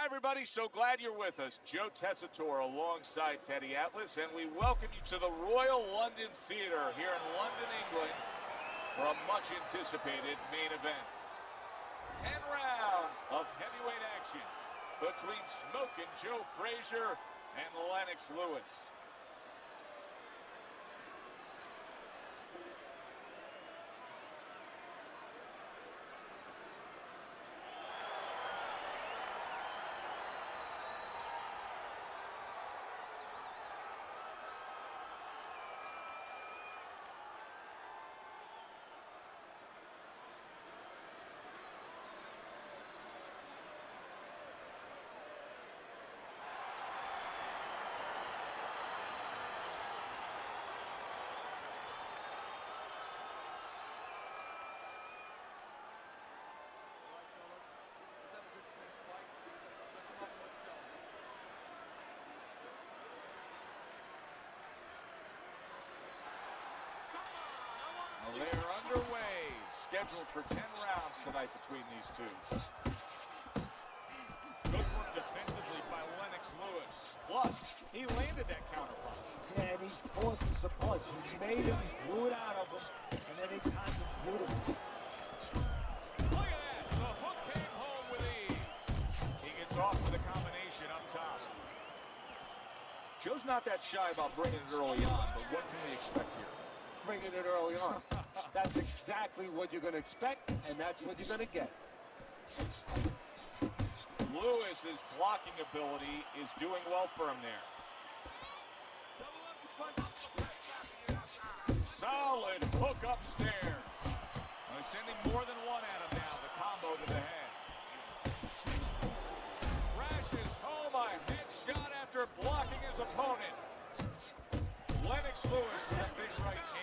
everybody. So glad you're with us. Joe Tessitore alongside Teddy Atlas, and we welcome you to the Royal London Theatre here in London, England, for a much-anticipated main event. 10 rounds of heavyweight action between Smokin' Joe Frazier and Lennox Lewis. They're underway, scheduled for 10 rounds tonight between these two. Good work defensively by Lennox Lewis. Plus, he landed that counter punch. Yeah, and he forces the punch. He made him, he blew it out of him, and then he timed it beautifully. Look at that, the hook came home with ease. He gets off with a combination up top. Joe's not that shy about bringing it early on, but what can we expect here? Bringing it early on. That's exactly what you're going to expect, and that's what you're going to get. Lewis's blocking ability is doing well for him there. Solid hook upstairs. Sending more than one at him now, the combo to the head. Crashes home a headshot after blocking his opponent. Lennox Lewis with a big right hand.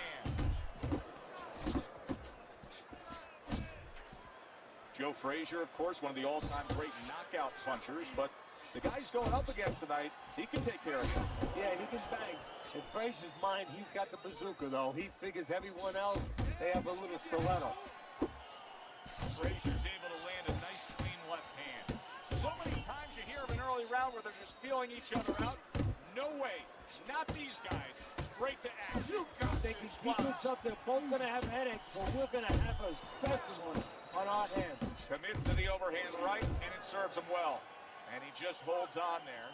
Joe Frazier, of course, one of the all-time great knockout punchers, but the guy he's going up against tonight, he can take care of him. Yeah, he can bang. In Frazier's mind, he's got the bazooka, though. He figures everyone else, they have a little stiletto. Frazier's able to land a nice, clean left hand. So many times you hear of an early round where they're just feeling each other out. No way. Not these guys. Straight to action. They can keep this up. They're both going to have headaches, but we're going to have a special one on our hands. Commits to the overhand right, and it serves him well. And he just holds on there.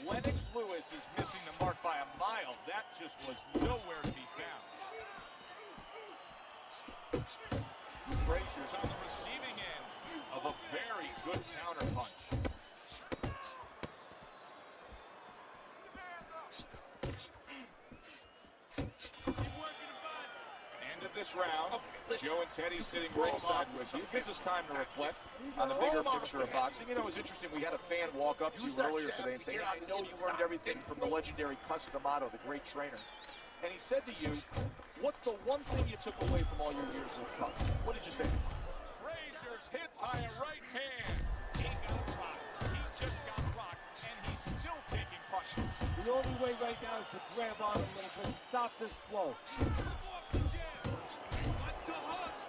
Lennox Lewis is missing the mark by a mile. That just was nowhere to be found. Frazier's on the receiving end of a very good counter punch. End of this round. Joe and Teddy sitting ringside with you. It gives us time to reflect on the bigger picture of boxing. You know, it was interesting. We had a fan walk up to you earlier today and say, I know you learned everything from the legendary Cus D'Amato, the great trainer. And he said to you, what's the one thing you took away from all your years with Cus? What did you say? Frazier's hit by a right hand. He got rocked. He just got rocked, and he's still taking punches. The only way right now is to grab on a little bit, stop this flow.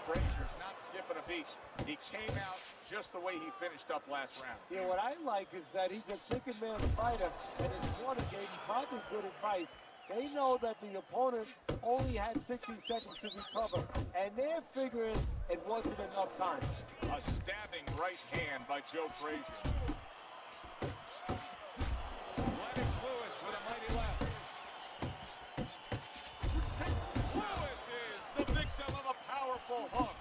Frazier's not skipping a beat. He came out just the way he finished up last round. Yeah, what I like is that he's a thinking man fighter, and his corner gave him probably good advice. They know that the opponent only had 60 seconds to recover, and they're figuring it wasn't enough time. A stabbing right hand by Joe Frazier. Lennox Lewis with a mighty left. Lewis is the victim of a powerful hook.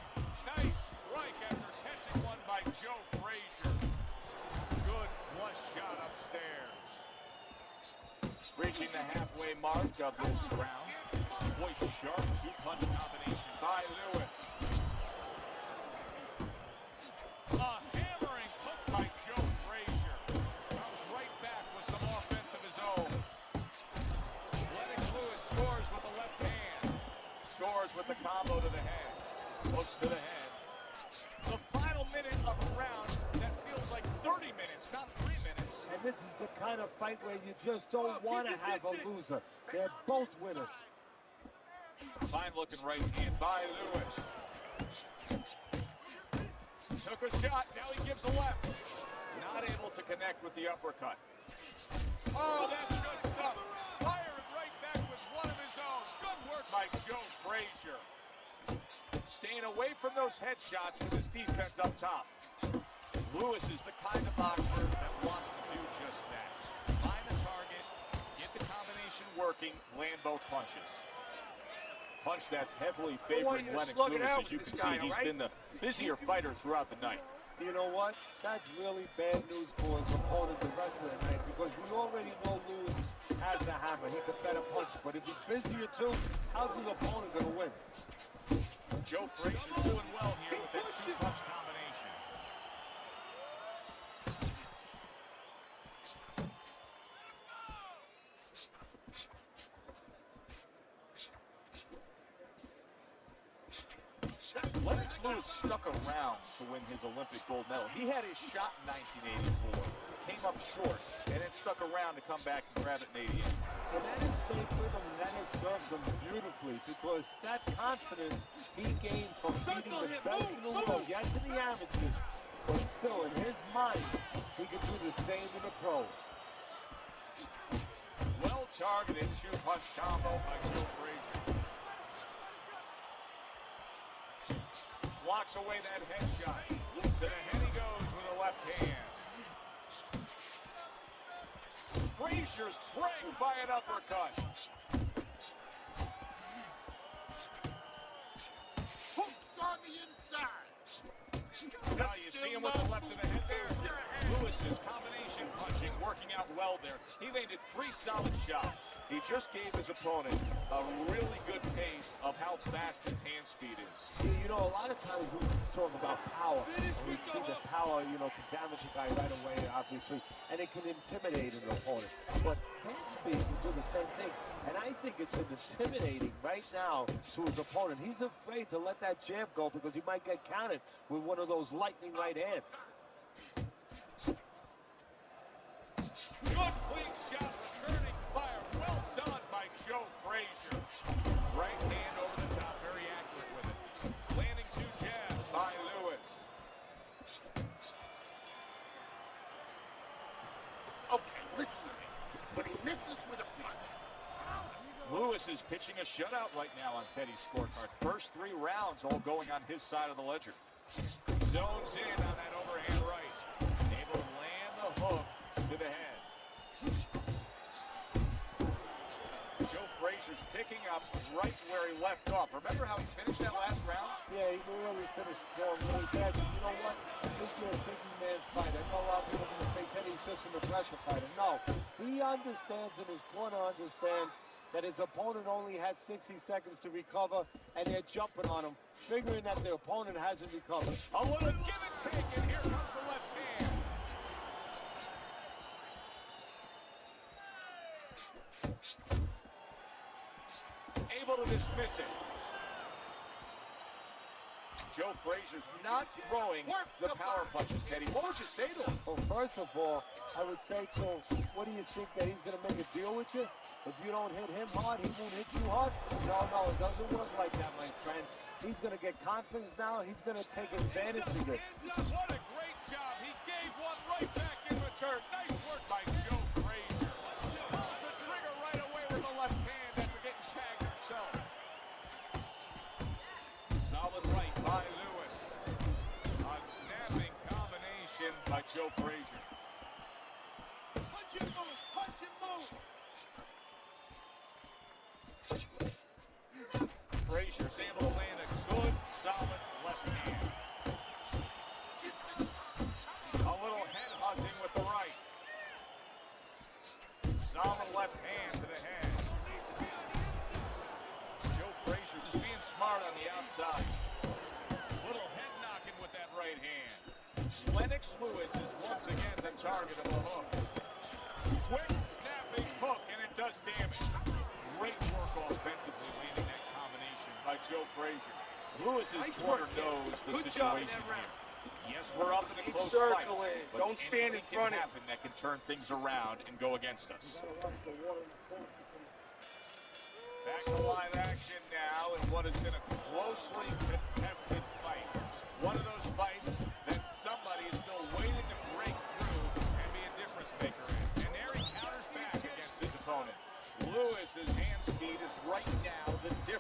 Nice strike after catching one by Joe Frazier. Good flush shot upstairs. Reaching the halfway mark of this round. Boy, sharp two-punch combination by Lewis. A hammering hook by Joe Frazier. Comes right back with some offense of his own. Lennox Lewis scores with the left hand. Scores with the combo to the head. Hooks to the head. The final minute of a round that feels like 30 minutes, not 3 minutes. And this is the kind of fight where you just don't want to have a loser. They're both winners. Fine looking right hand by Lewis. Took a shot, now he gives a left. connect with the uppercut. Oh, that's good stuff. Firing right back with one of his own. Good work by Joe Frazier. Staying away from those headshots with his defense up top. Lewis is the kind of boxer that wants to do just that. Find the target, get the combination working, land both punches. Punch that's heavily favoring Lennox Lewis. As you can see, he's been the busier fighter throughout the night. You know what? That's really bad news for his opponent the rest of the night, because we already know Lewis has the hammer. He can better punch it. But if he's busier too, how's his opponent going to win? Joe Frazier doing well here with that two-punch combination. Lennox Lewis stuck around to win his Olympic gold medal. He had his shot in 1984, came up short, and then stuck around to come back and grab it in 88. And that has stayed with him, and that has served him beautifully, because that confidence he gained from beating the best in the world, yes, in the amateurs, but still, in his mind, he could do the same in the pros. Well-targeted two-punch combo by Joe Frazier. Blocks away that headshot. To the head he goes with a left hand. Frazier's trained by an uppercut. Hooks on the inside. Now you see him with the left of the head there. Lewis's combination punching working out well there. He landed 3 solid shots. He just gave his opponent a really good taste of how fast his hand speed is. You know, a lot of times we talk about power, and we see that power, you know, can damage a guy right away, obviously, and it can intimidate an opponent. But hand speed can do the same thing, and I think it's intimidating right now to his opponent. He's afraid to let that jab go because he might get countered with one of those lightning right hands. Good clean shot, returning fire. Well done by Joe Frazier. Right hand over the top, very accurate with it. Landing 2 jabs by Lewis. Okay, listen to me. When he misses with a punch. Lewis is pitching a shutout right now on Teddy's scorecard. First 3 rounds all going on his side of the ledger. Zones in on that overhand right. Able to land the hook to the head. Joe Frazier's picking up right where he left off. Remember how he finished that last round? Yeah, he really finished strong, really bad. You know what? This is a thinking man's fight. I know a lot of people are going to say Teddy's just an aggressive fighter. No, he understands, and his corner understands, that his opponent only had 60 seconds to recover, and they're jumping on him, figuring that their opponent hasn't recovered. A little give and take, and here comes the left hand. Able to dismiss it. Joe Frazier's not throwing the power punches, Teddy. What would you say to him? Well, first of all, I would say to him, what do you think, that he's going to make a deal with you? If you don't hit him hard, he won't hit you hard? No, it doesn't work like that, my friend. He's going to get confidence now. He's going to take advantage of this. What a great job. He gave one right back in return. Nice work by Joe Frazier. Pulls the trigger right away with the left hand after getting tagged himself. Solid right by Lewis. A snapping combination by Joe Frazier. Punch and move, punch and move. Frazier's able to land a good, solid left hand. A little head hunting with the right. Solid left hand to the head. Joe Frazier just being smart on the outside. Little head knocking with that right hand. Lennox Lewis is once again the target of the hook. Quick snapping hook, and it does damage. Great work offensively landing that combination by Joe Frazier. Lewis's corner knows the situation here. Yes, we're up in a close fight, but don't stand in front of happen that can turn things around and go against us. Back to live action now in what has been a closely contested fight. One of those fights that somebody is still waiting to break through and be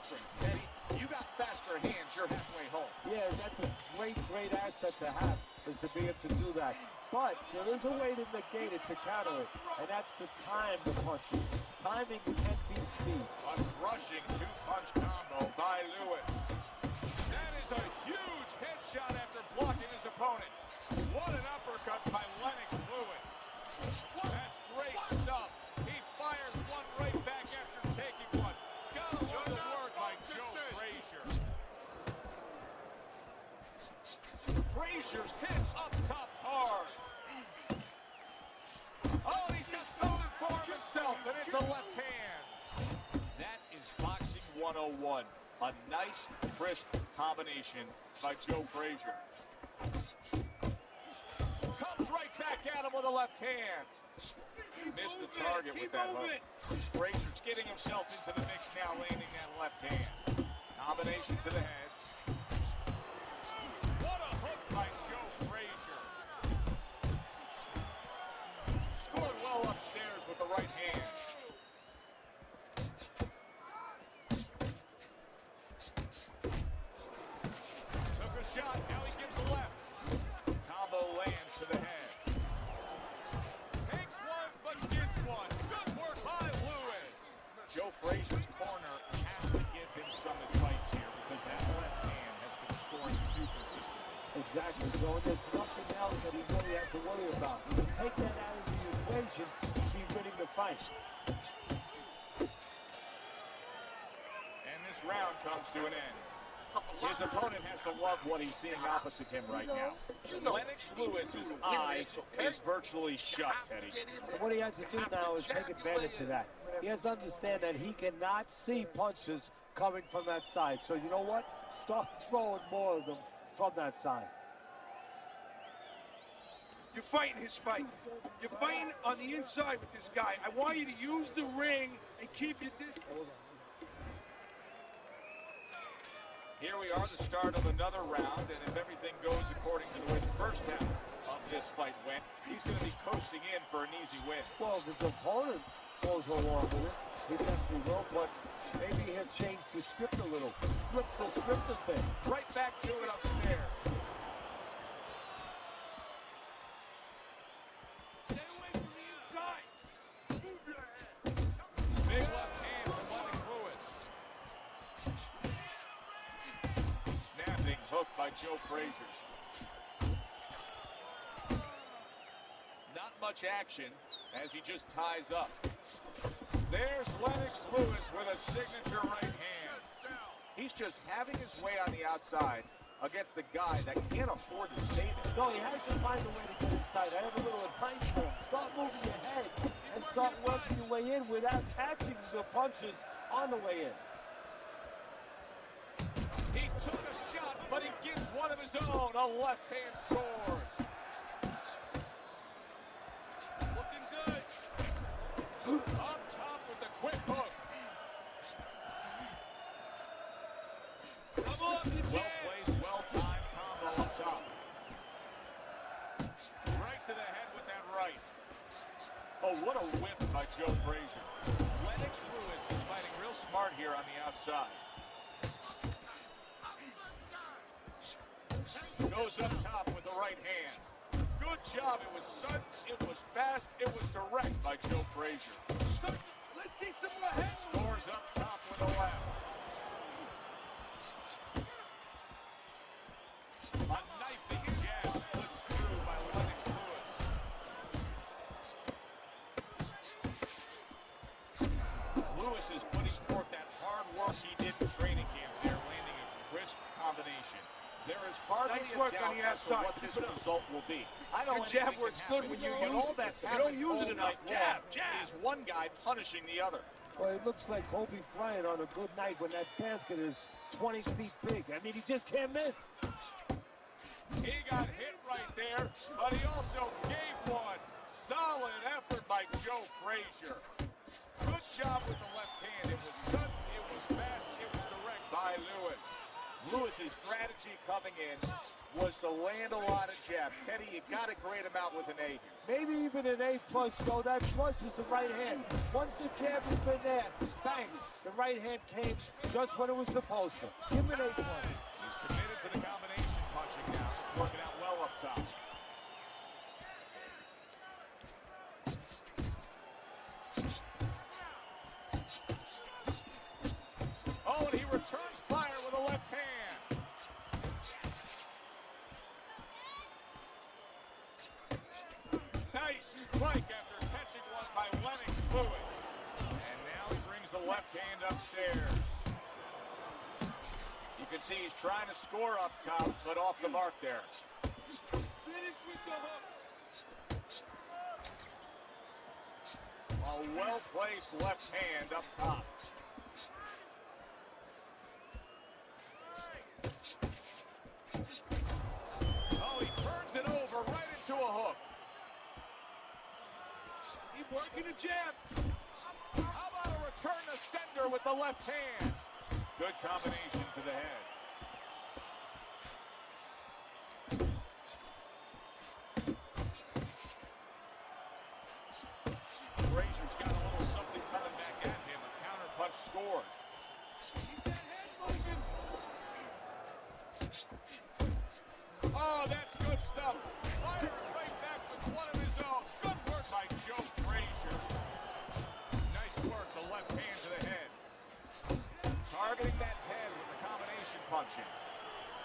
difference, Teddy. You got faster hands, you're halfway home. Yeah, that's a great asset to have, is to be able to do that. But there is a way to negate it, to counter it, and that's to time the punches. Timing can be speed. A crushing two-punch combo by Lewis. That is a huge headshot after blocking his opponent. What an uppercut by Lennox Lewis. That's great stuff. He fires one right back after taking one. Gotta love the work by Joe Frazier. Frazier's hit up top hard. Oh, he's got something for himself, and it's a left hand. That is boxing 101. A nice, crisp combination by Joe Frazier. Comes right back at him with a left hand. Missed the target with that hook. Frazier's getting himself into the mix now, landing that left hand. Combination to the head. What a hook by Joe Frazier. Scored well upstairs with the right hand. Took a shot, now he gives a left. Combo lands to the head. Takes one, but gets one. Good work by Lewis. Joe Frazier's corner has to give him some advice here because that left hand has been scoring too consistently. Exactly, so there's nothing else that he really has to worry about. You can take that out of the equation to be winning the fight. And this round comes to an end. His opponent has to love what he's seeing opposite him right now. Lennox Lewis's eye is virtually shut, Teddy. And what he has to do now is take advantage of that. He has to understand that he cannot see punches coming from that side. So you know what? Start throwing more of them from that side. You're fighting his fight. You're fighting on the inside with this guy. I want you to use the ring and keep your distance. Here we are, the start of another round, and if everything goes according to the way the first half of this fight went, he's going to be coasting in for an easy win. Well, if his opponent goes along with it, he definitely will, but maybe he'll change the script a little. Flip the script a bit. Right back to it upstairs. Stay away from the inside. Big left hand from Lennox Lewis. Snapping hook by Joe Frazier. Not much action as he just ties up. There's Lennox Lewis with a signature right hand. He's just having his way on the outside against the guy that can't afford to stay there. No, he has to find a way to get inside. I have a little advice for him. Start moving your head and start working your way in without catching the punches on the way in. He took a shot, but he gives one of his own. A left hand scores. Looking good. Up top with the quick hook. Well placed, well timed combo up top. Right to the head with that right. Oh, what a whiff by Joe Frazier. Lennox Lewis is fighting real smart here on the outside. Goes up top with the right hand. Good job. It was sudden, it was fast, it was direct by Joe Frazier. Let's see some more head. Scores up top with a left. A knifing jab slips through by Lennox Lewis. Lewis is putting forth that hard work he did in training camp there, landing a crisp combination. There is hardly Nice a work doubt on the as to outside. what this result will be. I know Your jab anything works can good happen, when you but use all it. that's You happened don't use it all enough. night long Jab. is one guy punishing the other. Well, it looks like Kobe Bryant on a good night when that basket is 20 feet big. I mean, he just can't miss. He got hit right there, but he also gave one. Solid effort by Joe Frazier. Good job with the left hand. It was sudden, it was fast, it was direct by Lewis. Lewis's strategy coming in was to land a lot of jabs. Teddy, you got to grade him out with an A. Maybe even an A+, though. That plus is the right hand. Once the jab has been there, bang, the right hand came just when it was supposed to. Give him an A+. He's committed to the combination punching now. It's working out well up top. Oh, and he returns fire with a left hand. Nice strike after catching one by Lennox Lewis. And now he brings the left hand upstairs. You can see he's trying to score up top, but off the mark there. Finish with the hook. A well-placed left hand up top. Oh, he turns it over right into a hook. Keep working the jab. How about a return to sender with the left hand? Good combination to the head. Frazier's got a little something coming back at him. A counter punch scored. Keep that head moving. Oh, that's good stuff. Firing right back with one of his own. Good work by Joe Frazier. Nice work, the left hand to the head. Targeting that head with the combination punching.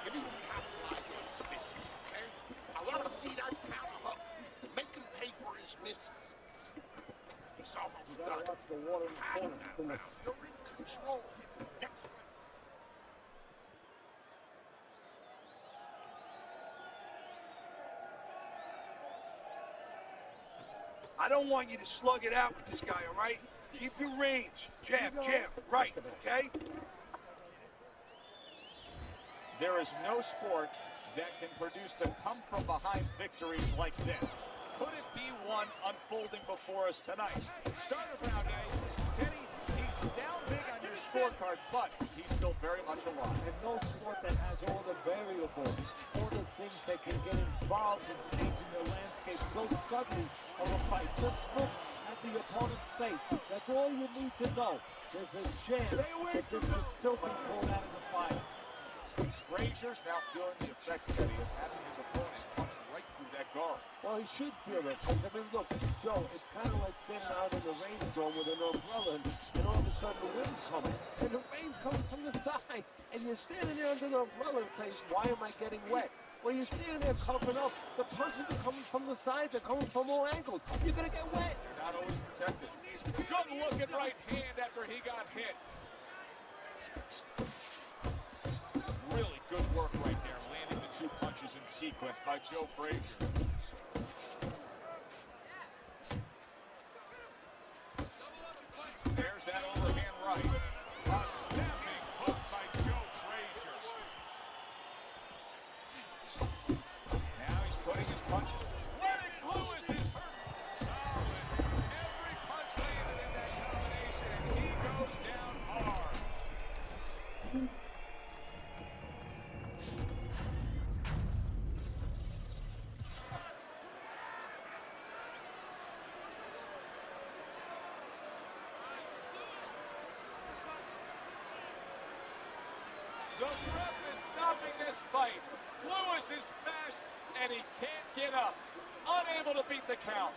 You need to capitalize on his misses, okay? I want to see that counter hook. Make him pay for his misses. He's almost done. Pattern that round. You're in control. Next. I don't want you to slug it out with this guy, all right? Keep your range. Jab, jab, right, okay? There is no sport that can produce the come-from-behind victories like this. Could it be one unfolding before us tonight? Start of round A. Teddy, he's down big on your scorecard, but he's still very much alive. And no sport that has all the variables, all the things that can get involved in changing the landscape so suddenly of a fight. Just look at the opponent's face. That's all you need to know. There's a chance that this will still be pulled out of the fight. Frazier's now feeling the effects, Teddy, of having his opponent punch right through that guard. Well, he should feel it. Because, I mean, look, Joe, it's kind of like standing out in the rainstorm with an umbrella, and all of a sudden the wind's coming. And the rain's coming from the side. And you're standing there under the umbrella and saying, why am I getting wet? Well, you're standing there covering up. The punches are coming from the side. They're coming from all angles. You're going to get wet. They're not always protected. Good looking right hand after he got hit. Really good work right there, landing the two punches in sequence by Joe Frazier. There's that overhand right. A snapping hook by Joe Frazier. Now he's putting his punches. Lennox Lewis is hurt. Solid. Every punch landed in that combination, and he goes down hard. The ref is stopping this fight. Lewis is smashed, and he can't get up. Unable to beat the count.